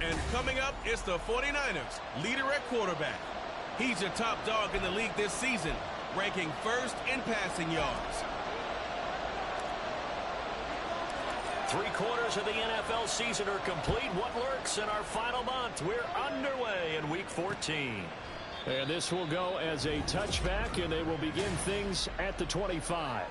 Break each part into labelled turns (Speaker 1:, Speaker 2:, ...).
Speaker 1: And coming up, it's the 49ers, leader at quarterback. He's a top dog in the league this season, ranking first in passing yards.
Speaker 2: 3/4 of the NFL season are complete. What lurks in our final month? We're underway in Week 14.
Speaker 3: And this will go as a touchback, and they will begin things at the 25.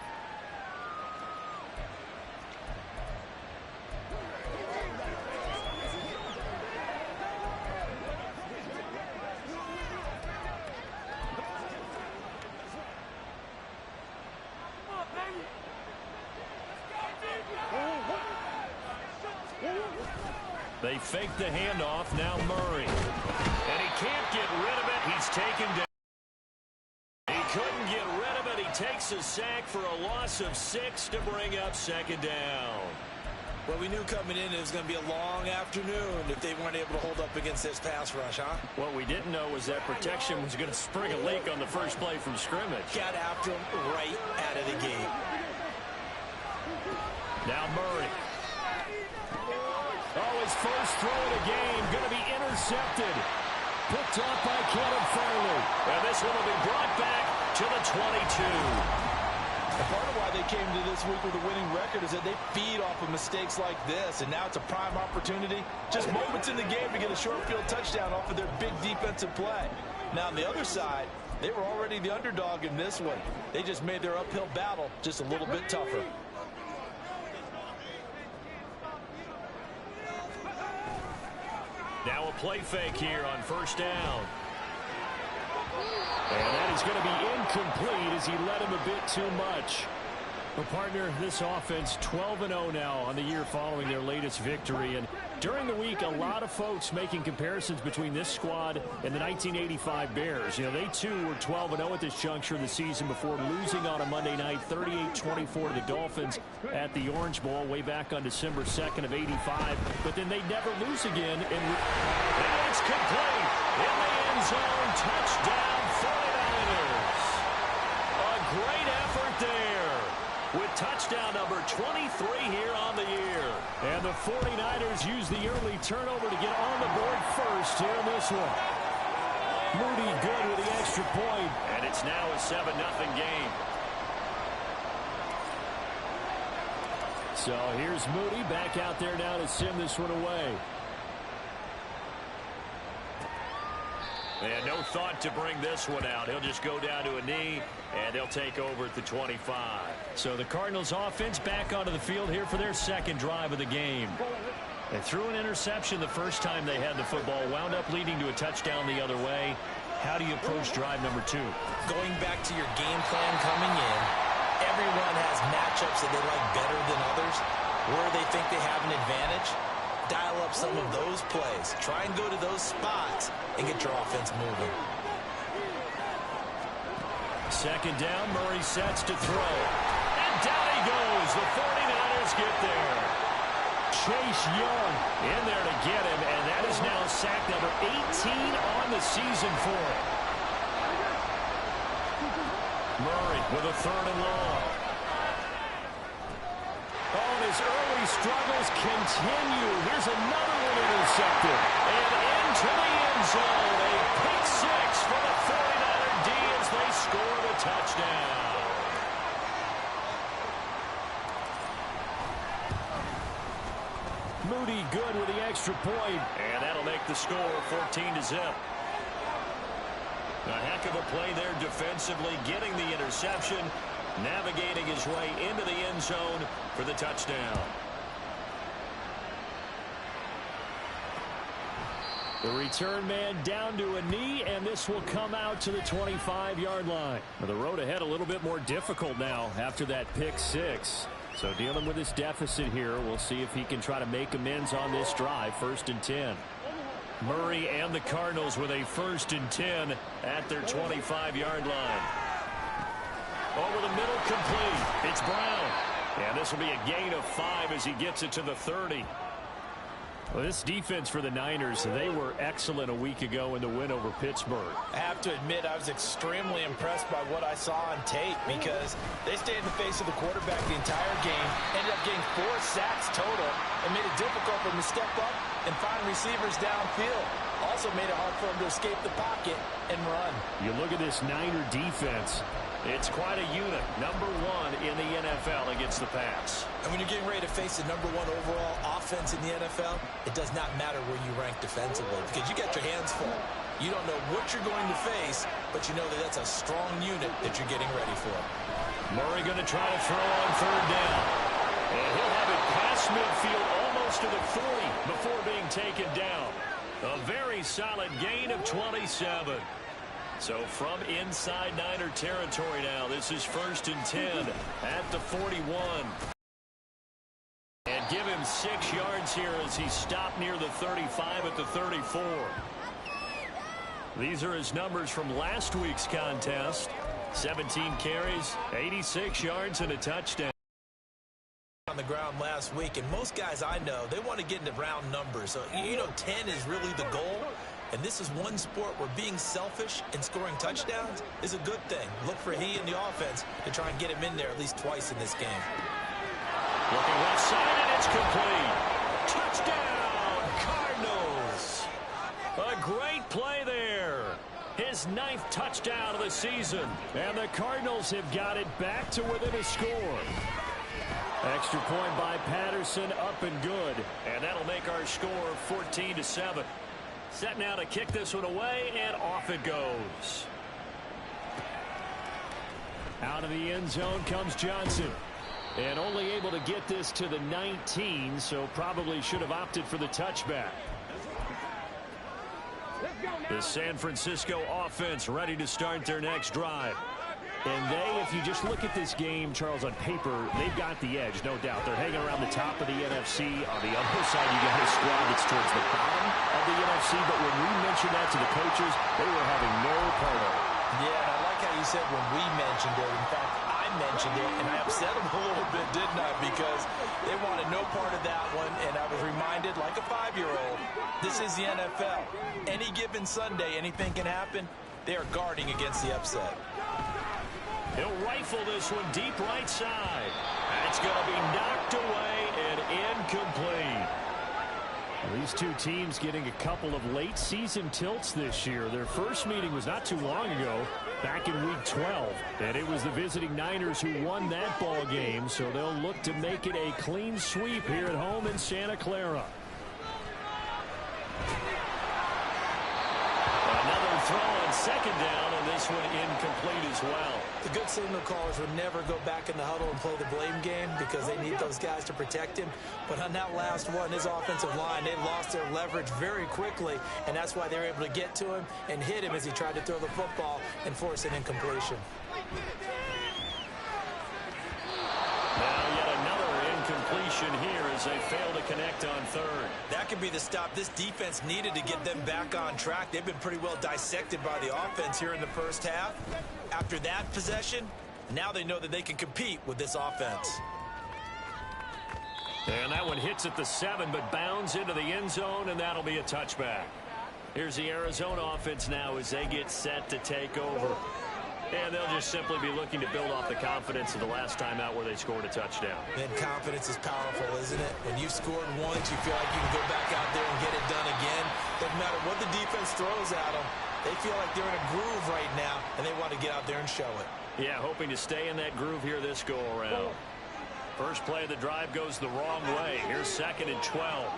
Speaker 2: They fake the handoff. Now Murray. And he can't get rid of it. He's taken down. He couldn't get rid of it. He takes a sack for a loss of 6 to bring up second down.
Speaker 4: Well, we knew coming in it was going to be a long afternoon if they weren't able to hold up against this pass rush, huh?
Speaker 2: What we didn't know was that protection was going to spring a leak on the first play from scrimmage.
Speaker 4: Got after him right out of the gate.
Speaker 2: Now Murray.
Speaker 3: Oh, his first throw of the game going to be intercepted. Picked off by Caleb Farley.
Speaker 2: And this one will be brought back to the 22.
Speaker 4: And part of why they came to this week with a winning record is that they feed off of mistakes like this, and now it's a prime opportunity. Just moments in the game to get a short field touchdown off of their big defensive play. Now, on the other side, they were already the underdog in this one. They just made their uphill battle just a little bit tougher.
Speaker 2: Now a play fake here on first down. And that is going to be incomplete as he led him a bit too much. Well, partner, this offense 12-0 now on the year following their latest victory. And during the week, a lot of folks making comparisons between this squad and the 1985 Bears. You know, they too were 12-0 at this juncture of the season before losing on a Monday night 38-24 to the Dolphins at the Orange Bowl way back on December 2nd of '85. But then they never lose again. And it's complete in the end zone. Touchdown 49ers. A great effort there, with touchdown number 23 here on the year. And the 49ers use the early turnover to get on the board first here in this one. Moody good with the extra point. And it's now a 7-0 game.
Speaker 3: So here's Moody back out there now to send this one away.
Speaker 2: And no thought to bring this one out. He'll just go down to a knee, and they'll take over at the 25.
Speaker 3: So the Cardinals offense back onto the field here for their second drive of the game. They threw an interception the first time they had the football, wound up leading to a touchdown the other way. How do you approach drive number 2?
Speaker 4: Going back to your game plan coming in, everyone has matchups that they like better than others, where they think they have an advantage. Dial up some of those plays. Try and go to those spots and get your offense moving.
Speaker 3: Second down, Murray sets to throw. And down he goes. The 49ers get there. Chase Young in there to get him, and that is now sack number 18 on the season for him. Murray with a 3rd and long. Oh, and his early struggles continue. Here's another one intercepted.
Speaker 2: And into the end zone. A pick 6 for the 49er D as they score the touchdown.
Speaker 3: Moody good with the extra point.
Speaker 2: And that'll make the score 14-0. A heck of a play there defensively, getting the interception, navigating his way into the end zone for the touchdown.
Speaker 3: The return man down to a knee, and this will come out to the 25-yard line. Well, the road ahead a little bit more difficult now after that pick 6. So dealing with this deficit here, we'll see if he can try to make amends on this drive. 1st and 10. Murray and the Cardinals with a 1st and 10 at their 25-yard line.
Speaker 2: Over the middle, complete. It's Brown. And this will be a gain of 5 as he gets it to the 30.
Speaker 3: Well, this defense for the Niners, they were excellent a week ago in the win over Pittsburgh.
Speaker 4: I have to admit, I was extremely impressed by what I saw on tape because they stayed in the face of the quarterback the entire game, ended up getting 4 sacks total, and made it difficult for him to step up and find receivers downfield. Also made it hard for him to escape the pocket and run.
Speaker 2: You look at this Niner defense. It's quite a unit. Number 1 in the NFL against the pass.
Speaker 4: And when you're getting ready to face the number 1 overall offense in the NFL, it does not matter where you rank defensively because you got your hands full. You don't know what you're going to face, but you know that that's a strong unit that you're getting ready for.
Speaker 2: Murray going to try to throw on 3rd down. And he'll have it past midfield almost to the 40 before being taken down. A very solid gain of 27. So from inside Niner territory now, this is 1st and 10 at the 41. And give him 6 yards here as he stopped near the 35 at the 34. These are his numbers from last week's contest. 17 carries, 86 yards, and a touchdown.
Speaker 4: On the ground last week, and most guys I know, they want to get into round numbers. So, you know, 10 is really the goal. And this is one sport where being selfish and scoring touchdowns is a good thing. Look for he and the offense to try and get him in there at least twice in this game.
Speaker 2: Looking left side, and it's complete. Touchdown, Cardinals. A great play there. His 9th touchdown of the season. And the Cardinals have got it back to within a score. Extra point by Patterson, up and good. And that'll make our score 14-7. Set now to kick this one away, and off it goes. Out of the end zone comes Johnson. And only able to get this to the 19, so probably should have opted for the touchback. The San Francisco offense ready to start their next drive. And they, if you just look at this game, Charles, on paper, they've got the edge, no doubt. They're hanging around the top of the NFC. On the other side, you got a squad that's towards the bottom of the NFC. But when we mentioned that to the coaches, they were having no part of it.
Speaker 4: Yeah, and I like how you said when we mentioned it. In fact, I mentioned it, and I upset them a little bit, didn't I? Because they wanted no part of that one, and I was reminded, like a 5-year-old, this is the NFL. Any given Sunday, anything can happen. They are guarding against the upset.
Speaker 2: He'll rifle this one deep right side. It's going to be knocked away and incomplete. These two teams getting a couple of late season tilts this year. Their first meeting was not too long ago, back in week 12. And it was the visiting Niners who won that ball game. So they'll look to make it a clean sweep here at home in Santa Clara. Another throw on 2nd down, and this one incomplete as well.
Speaker 4: The good signal callers would never go back in the huddle and play the blame game because they need those guys to protect him. But on that last one, his offensive line, they lost their leverage very quickly, and that's why they were able to get to him and hit him as he tried to throw the football and force an incompletion.
Speaker 2: Now yet another incompletion here as they fail to connect on 3rd.
Speaker 4: That could be the stop this defense needed to get them back on track. They've been pretty well dissected by the offense here in the first half. After that possession, now they know that they can compete with this offense.
Speaker 2: And that one hits at the 7, but bounds into the end zone, and that'll be a touchback. Here's the Arizona offense now as they get set to take over. And they'll just simply be looking to build off the confidence of the last time out where they scored a touchdown.
Speaker 4: Man, confidence is powerful, isn't it? When you've scored once, you feel like you can go back out there and get it done again. Doesn't matter what the defense throws at them. They feel like they're in a groove right now, and they want to get out there and show it.
Speaker 2: Yeah, hoping to stay in that groove here this go-around. First play of the drive goes the wrong way. Here's 2nd and 12.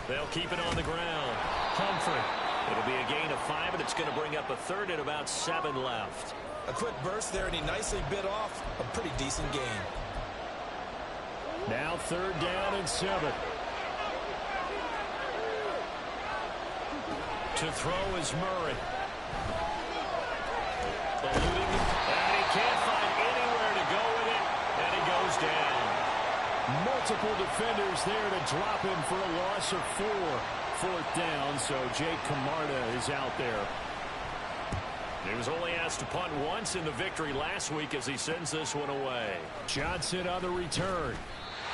Speaker 2: They'll keep it on the ground. Humphrey. It'll be a gain of 5, and it's going to bring up a 3rd and about 7 left.
Speaker 4: A quick burst there, and he nicely bit off a pretty decent gain.
Speaker 2: Now 3rd down and 7. To throw is Murray. Eluding, and he can't find anywhere to go with it, and he goes down. Multiple defenders there to drop him for a loss of 4. 4th down, so Jake Camarda is out there. He was only asked to punt once in the victory last week as he sends this one away. Johnson on the return.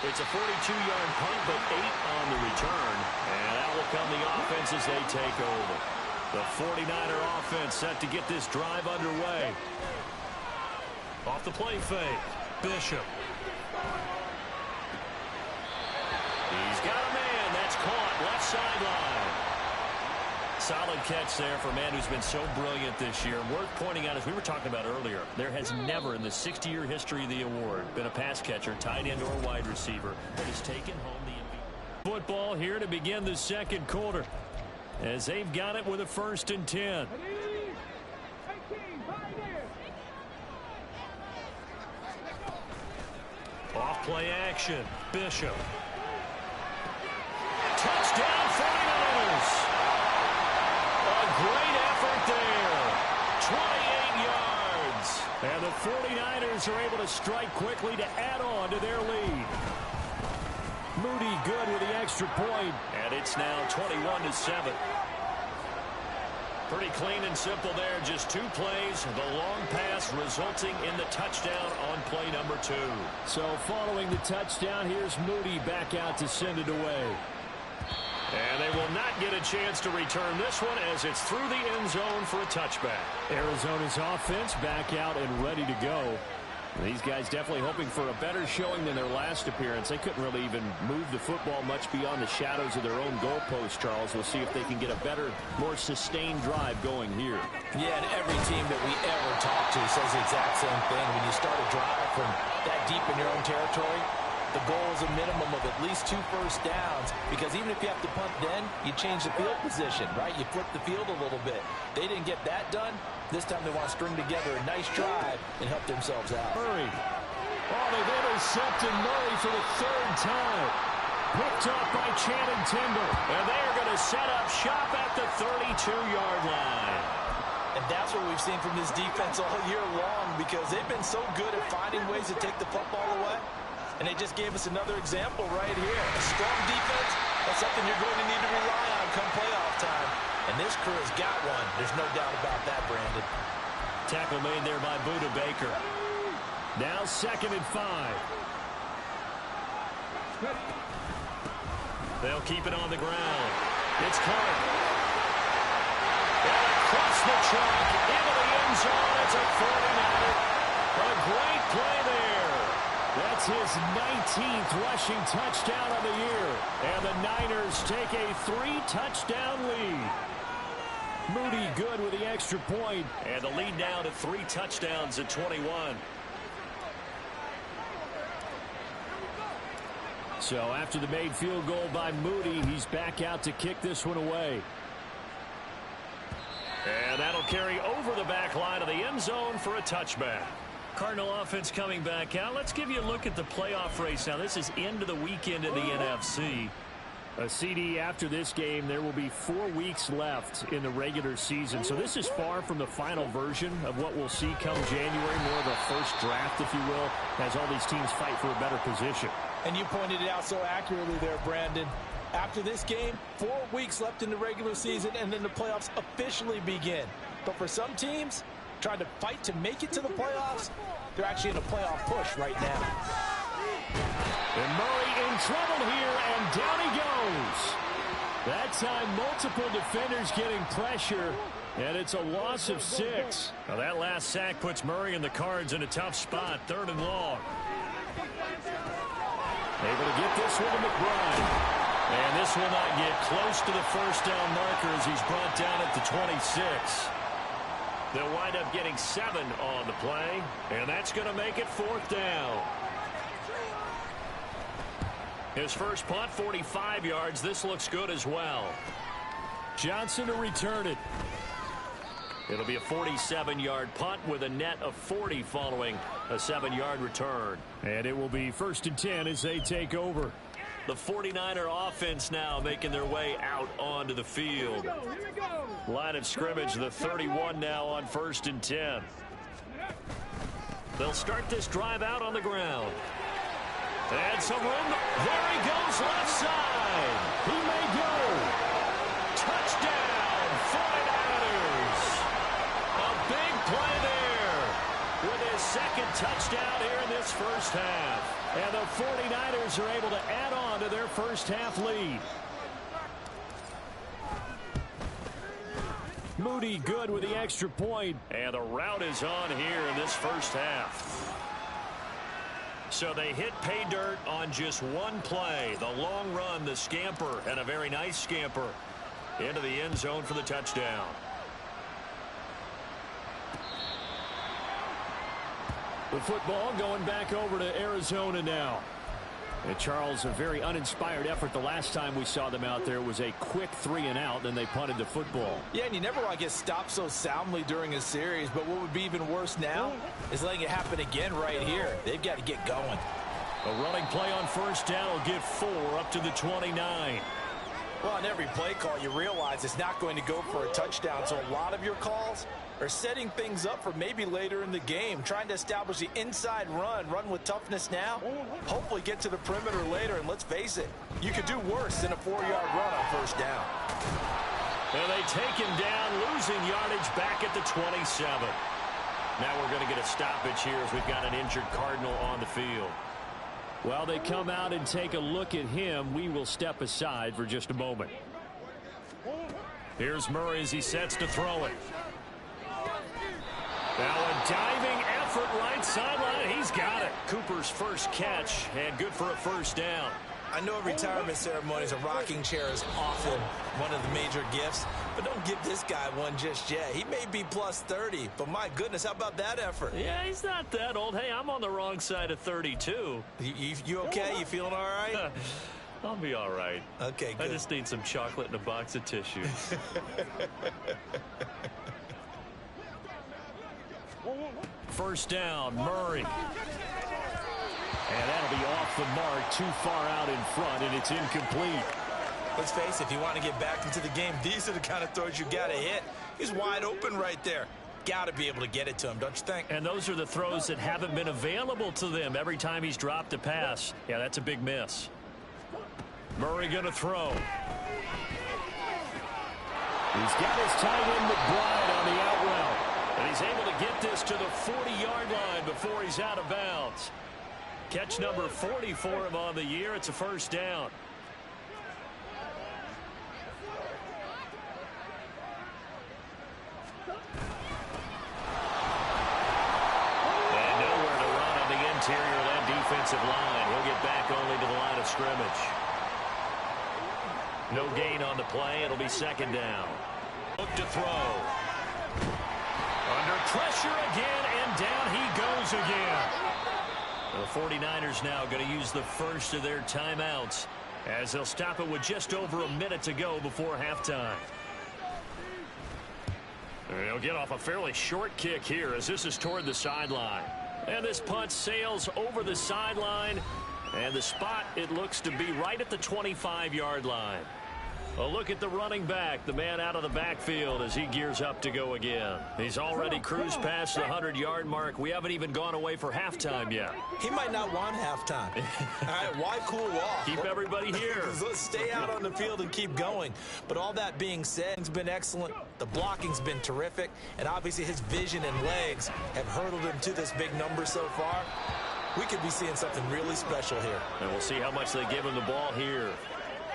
Speaker 2: It's a 42-yard punt, but 8 on the return. And that will come the offense as they take over. The 49er offense set to get this drive underway. Off the play fake, Bishop.
Speaker 3: He's got a man. That's caught. Left sideline. Solid catch there for a man who's been so brilliant this year. Worth pointing out, as we were talking about earlier, there has never in the 60-year history of the award been a pass catcher, tight end, or wide receiver that has taken home the MVP. Football here to begin the second quarter, as they've got it with a 1st and 10. Off play action. Bishop. Touchdown 49ers. A great effort there. 28 yards. And the 49ers are able to strike quickly to add on to their lead. Moody good with the extra point. And it's now 21-7. Pretty clean and simple there. Just 2 plays. The long pass resulting in the touchdown on play number 2. So following the touchdown, here's Moody back out to send it away. And they will not get a chance to return this one as it's through the end zone for a touchback. Arizona's offense back out and ready to go. These guys definitely hoping for a better showing than their last appearance. They couldn't really even move the football much beyond the shadows of their own goalpost, Charles. We'll see if they can get a better, more sustained drive going here.
Speaker 4: Yeah, and every team that we ever talk to says the exact same thing. When you start a drive from that deep in your own territory, the goal is a minimum of at least 2 first downs, because even if you have to punt then, you change the field position, right? You flip the field a little bit. They didn't get that done. This time they want to string together a nice drive and help themselves out.
Speaker 3: Murray. Oh, they've intercepted Murray for the 3rd time. Picked up by Channing Tindall. And they are going to set up shop at the 32-yard line.
Speaker 4: And that's what we've seen from this defense all year long, because they've been so good at finding ways to take the football away. And they just gave us another example right here. A strong defense, that's something you're going to need to rely on come playoff time. And this crew has got one. There's no doubt about that, Brandon.
Speaker 3: Tackle made there by Budda Baker. Now 2nd and 5. They'll keep it on the ground. It's Clark. And across the track, into the end zone. It's a 49er. A great play there. That's his 19th rushing touchdown of the year. And the Niners take a 3-touchdown lead. Moody good with the extra point. And the lead now to 3 touchdowns at 21. So after the made field goal by Moody, he's back out to kick this one away. And that'll carry over the back line of the end zone for a touchback. Cardinal offense coming back out. Let's give you a look at the playoff race. Now, this is into the weekend in the NFC. A CD after this game, there will be 4 weeks left in the regular season. So this is far from the final version of what we'll see come January, more of a first draft, if you will, as all these teams fight for a better position.
Speaker 4: And you pointed it out so accurately there, Brandon. After this game, 4 weeks left in the regular season, and then the playoffs officially begin. But for some teams, trying to fight to make it to the playoffs, they're actually in a playoff push right now.
Speaker 3: And Murray in trouble here, and down he goes. That time, multiple defenders getting pressure, and it's a loss of 6. Now that last sack puts Murray and the Cards in a tough spot, 3rd and long. Able to get this one to McBride. And this will not get close to the first down marker as he's brought down at the 26. They'll wind up getting 7 on the play, and that's going to make it 4th down. His first punt, 45 yards. This looks good as well. Johnson to return it. It'll be a 47-yard punt with a net of 40 following a 7-yard return. And it will be 1st and 10 as they take over. The 49er offense now making their way out onto the field. Line of scrimmage, the 31 now on 1st and 10. They'll start this drive out on the ground. And some room. There he goes left side. He may go. Touchdown, 49ers. A big play there with his 2nd touchdown here in this first half. And the 49ers are able to add on to their first half lead. Moody good with the extra point. And the route is on here in this first half. So they hit pay dirt on just one play. The long run, the scamper, and a very nice scamper into the end zone for the touchdown. The football going back over to Arizona now. And Charles, a very uninspired effort the last time we saw them out there was a quick 3-and-out, then they punted the football.
Speaker 4: Yeah, and you never want to get stopped so soundly during a series, but what would be even worse now is letting it happen again right here. They've got to get going.
Speaker 3: A running play on first down will get 4 up to the 29.
Speaker 4: Well, on every play call, you realize it's not going to go for a touchdown, so a lot of your calls are setting things up for maybe later in the game, trying to establish the inside run with toughness now, hopefully get to the perimeter later, and let's face it, you could do worse than a 4-yard run on first down.
Speaker 3: And they take him down, losing yardage back at the 27. Now we're going to get a stoppage here as we've got an injured Cardinal on the field. While they come out and take a look at him, we will step aside for just a moment. Here's Murray as he sets to throw it. Now a diving effort right sideline. He's got it. Cooper's first catch and good for a first down.
Speaker 4: I know retirement ceremonies, a rocking chair is often one of the major gifts, but don't give this guy one just yet. He may be plus 30, but my goodness, how about that effort?
Speaker 3: Yeah, he's not that old. Hey, I'm on the wrong side of 32.
Speaker 4: You okay? You feeling all right?
Speaker 3: I'll be all right.
Speaker 4: Okay, good.
Speaker 3: I just need some chocolate and a box of tissues. First down, Murray. And that'll be off the mark, too far out in front, and it's incomplete.
Speaker 4: Let's face it, if you want to get back into the game, these are the kind of throws you got to hit. He's wide open right there. Got to be able to get it to him, don't you think?
Speaker 3: And those are the throws that haven't been available to them every time he's dropped a pass. Yeah, that's a big miss. Murray going to throw. He's got his tight end McBride on the out route. And he's able to get this to the 40-yard line before he's out of bounds. Catch number 40 for him on the year. It's a first down. And nowhere to run on the interior of that defensive line. He'll get back only to the line of scrimmage. No gain on the play. It'll be second down. Look to throw. Under pressure again, and down he goes again. The 49ers now going to use the first of their timeouts as they'll stop it with just over a minute to go before halftime. They'll get off a fairly short kick here as this is toward the sideline. And this punt sails over the sideline, and the spot, it looks to be right at the 25-yard line. A look at the running back, the man out of the backfield as he gears up to go again. He's already cruised past the 100-yard mark. We haven't even gone away for halftime yet.
Speaker 4: He might not want halftime. All right, why cool off?
Speaker 3: Keep everybody here.
Speaker 4: Let's stay out on the field and keep going. But all that being said, it's been excellent. The blocking's been terrific. And obviously his vision and legs have hurdled him to this big number so far. We could be seeing something really special here.
Speaker 3: And we'll see how much they give him the ball here.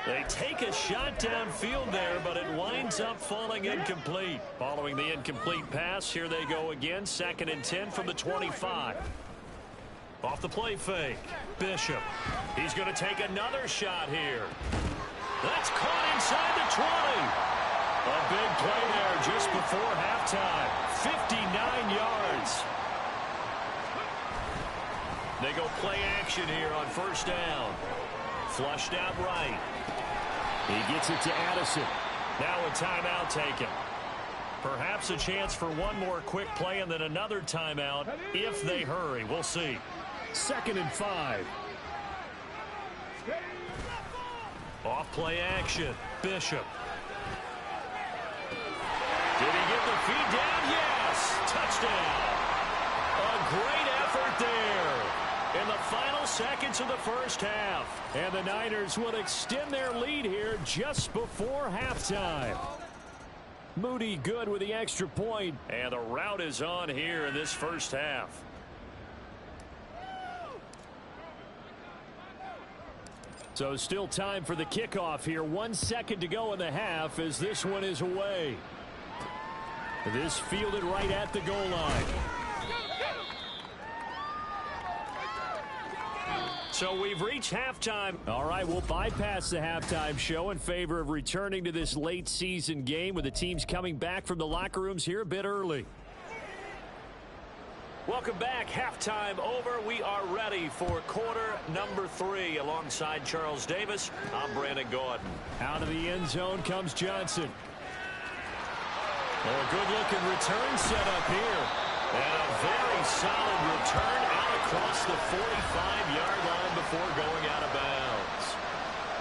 Speaker 3: They take a shot downfield there, but it winds up falling incomplete. Following the incomplete pass, here they go again. 2nd and 10 from the 25. Off the play fake, Bishop. He's going to take another shot here. That's caught inside the 20. A big play there just before halftime. 59 yards. They go play action here on first down. Flushed out right. He gets it to Addison. Now a timeout taken. Perhaps a chance for one more quick play and then another timeout if they hurry. We'll see. 2nd and 5. Off play action. Bishop. Did he get the feed down? Yes. Touchdown. A great effort there in the final seconds of the first half. And the Niners will extend their lead here just before halftime. Moody good with the extra point. And the route is on here in this first half. So still time for the kickoff here. 1 second to go in the half as this one is away. This fielded right at the goal line. So we've reached halftime. All right, we'll bypass the halftime show in favor of returning to this late season game with the teams coming back from the locker rooms here a bit early. Welcome back. Halftime over. We are ready for quarter number 3. Alongside Charles Davis, I'm Brandon Gaudin. Out of the end zone comes Johnson. A good-looking return set up here. And a very solid return out across the 45-yard line before going out of bounds.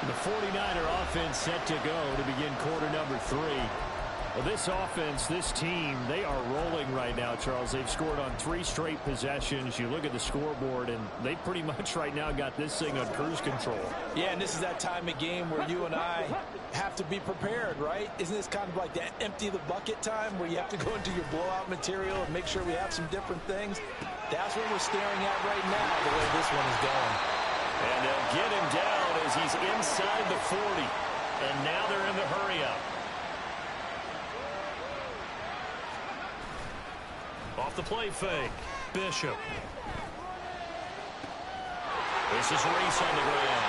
Speaker 3: The 49er offense set to go to begin quarter number 3. Well, this offense, this team, they are rolling right now, Charles. They've scored on 3 straight possessions. You look at the scoreboard, and they pretty much right now got this thing on cruise control.
Speaker 4: Yeah, and this is that time of game where you and I have to be prepared, right? Isn't this kind of like that empty the bucket time where you have to go into your blowout material and make sure we have some different things? That's what we're staring at right now, the way this one is going.
Speaker 3: And they'll get him down as he's inside the 40. And now they're in the hurry-up. Off the play fake. Bishop. This is Reese on the ground.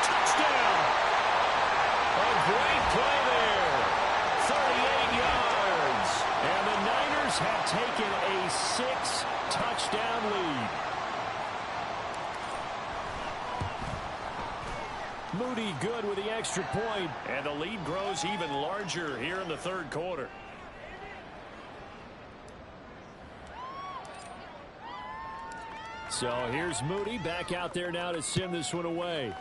Speaker 3: Touchdown! A great play there. 38 yards. And the Niners have taken a 6-touchdown lead. Moody good with the extra point. And the lead grows even larger here in the third quarter. So here's Moody back out there now to send this one away.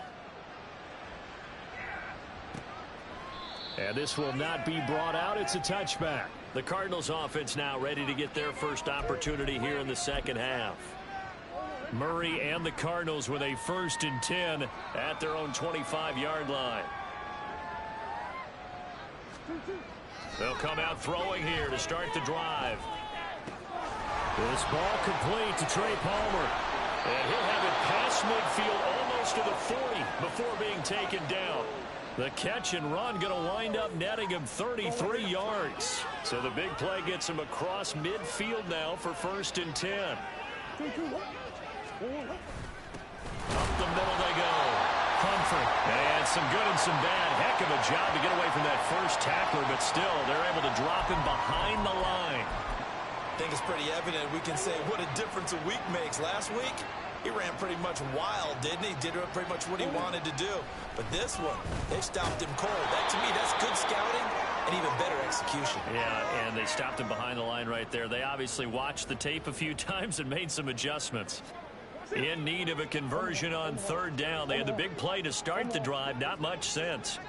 Speaker 3: And this will not be brought out. It's a touchback. The Cardinals offense now ready to get their first opportunity here in the second half. Murray and the Cardinals with a 1st and 10 at their own 25-yard line. They'll come out throwing here to start the drive. This ball complete to Trey Palmer. And he'll have it past midfield almost to the 40 before being taken down. The catch and run going to wind up netting him 33 yards. So the big play gets him across midfield now for 1st and 10. Up the middle they go. Humphrey. And some good and some bad. Heck of a job to get away from that first tackler, but still they're able to drop him behind the line.
Speaker 4: I think it's pretty evident we can say what a difference a week makes. Last week, he ran pretty much wild, didn't he? Did pretty much what he wanted to do. But this one, they stopped him cold. That, to me, that's good scouting and even better execution. Yeah, and they stopped him behind the line right there. They obviously watched the tape a few times and made some adjustments. In need of a conversion on 3rd down. They had the big play to start the drive. Not much sense.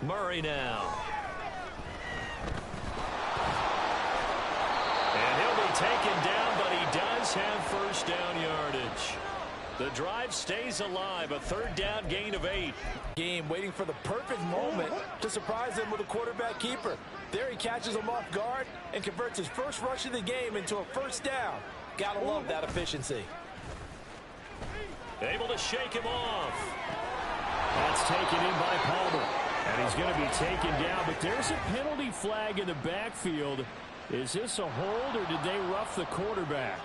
Speaker 4: Murray now. And he'll be taken down, but he does have 1st down yardage. The drive stays alive, a 3rd down gain of 8. Game waiting for the perfect moment to surprise them with a quarterback keeper. There he catches him off guard and converts his first rush of the game into a 1st down. Gotta love that efficiency. Able to shake him off. That's taken in by Palmer. And he's going to be taken down, but there's a penalty flag in the backfield. Is this a hold, or did they rough the quarterback?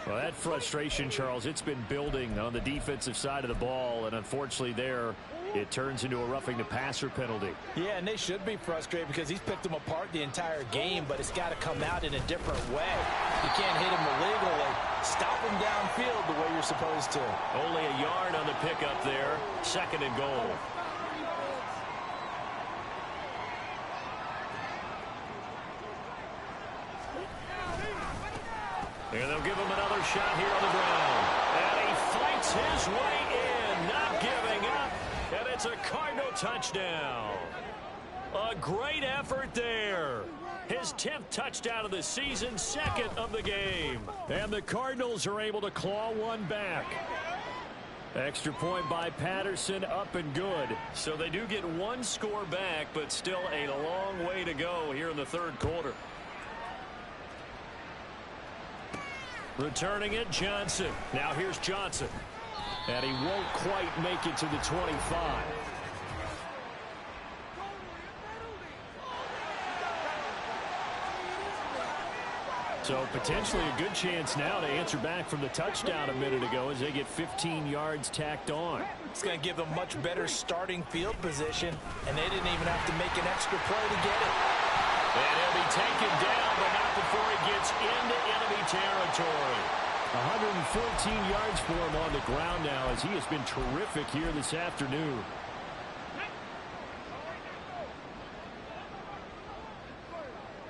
Speaker 4: Well, that frustration, Charles, it's been building on the defensive side of the ball, and unfortunately there, it turns into a roughing the passer penalty. Yeah, and they should be frustrated because he's picked them apart the entire game, but it's got to come out in a different way. You can't hit him illegally. Stop him downfield the way you're supposed to. Only a yard on the pickup there. 2nd and goal. And they'll give him another shot here on the ground. And he fights his way in, not giving up. And it's a Cardinal touchdown. A great effort there. His 10th touchdown of the season, 2nd of the game. And the Cardinals are able to claw one back. Extra point by Patterson, up and good. So they do get one score back, but still a long way to go here in the 3rd quarter. Returning it, Johnson. Now here's Johnson. And he won't quite make it to the 25.
Speaker 2: So potentially a good chance now to answer back from the touchdown a minute ago as they get 15 yards tacked on.
Speaker 4: It's going to give them much better starting field position, and they didn't even have to make an extra play to get it.
Speaker 2: And he'll be taken down, but not before he gets into enemy territory. 114 yards for him on the ground now as he has been terrific here this afternoon.